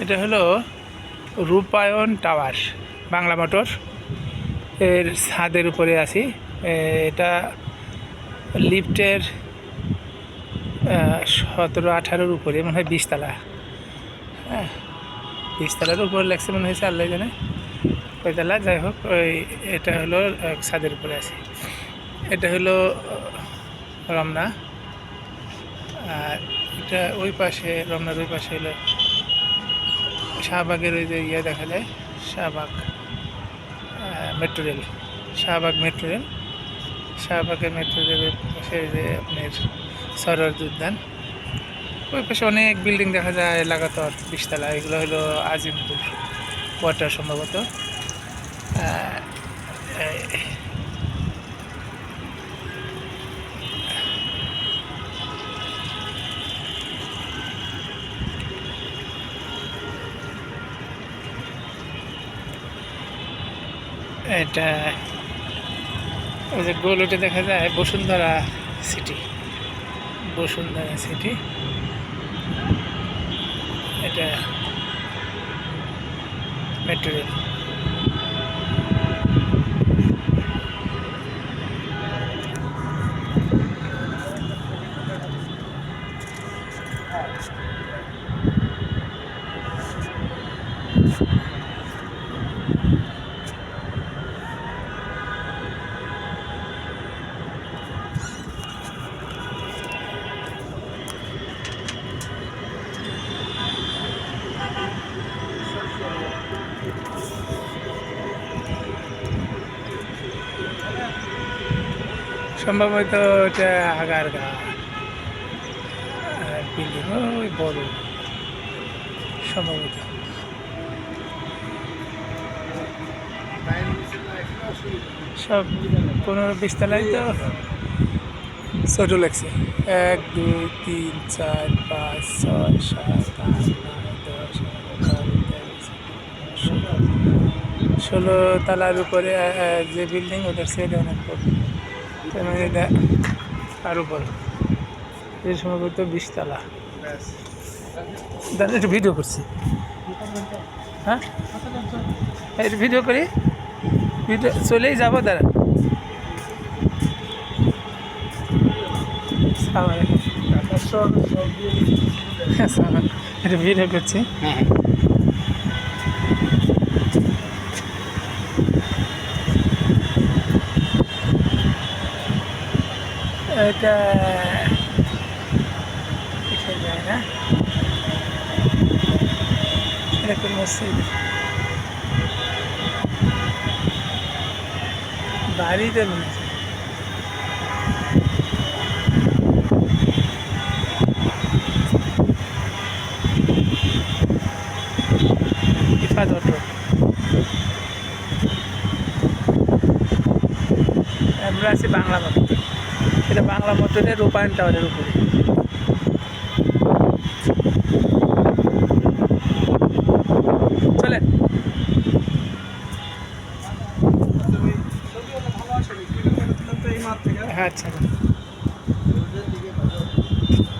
এটা হলো রূপায়ণ টাওয়ার, বাংলা মোটর এর ছাদের উপরে আছি। এটা লিফটের 17-18 উপরে, মনে হয় 20 তলা। হ্যাঁ, 20 তলার উপরে লাগছে মনে হয়েছে, আল্লাহ জানে কয়তলা। যাই হোক, এটা হলো ছাদের উপরে আছি। এটা হলো রমনা, আর এটা ওই পাশে, রমনার ওই পাশে হলো শাহবাগের ওই যে ইয়ে দেখা যায়, Shahbag metro rail, Shahbag metro rail. শাহবাগের মেট্রো রেলের পাশে যে আপনার সরোয়ার্দী উদ্যান, ওই পাশে অনেক বিল্ডিং দেখা যায় লাগাতার 20 তলা। এগুলো হলো আজিমপুর কোয়ার্টার সম্ভবত। এটা ওই যে গোল উঠে দেখা যায় বসুন্ধরা সিটি, বসুন্ধরা সিটি। এটা মেট্রো রেল। সম্ভবত এটা আগারগা বিল্ডিং, ওই বড় সম্ভবত। সব 15-20 তলায় তো ছোট লাগছে। 1, 2, 3, 4, 5, 6, 7, 8, 9, 10, 16 তলার উপরে যে বিল্ডিং, ওদের সেটা অনেক বড়। তার মানে এটা আরও বড়, এই সম্ভবত 20 তলা। দাদা একটু ভিডিও করছি। হ্যাঁ, একটু ভিডিও করি, ভিডিও চলেই যাবো। দাঁড়া, একটু ভিডিও করছি। এটা যায় না, এটা কোন মসজিদ? বাড়িতে মনে হচ্ছে। আমরা আছি বাংলা মোটর। এটা বাংলা মোটরের রূপায়ণ টাওয়ারের উপরে। চলে আচ্ছা।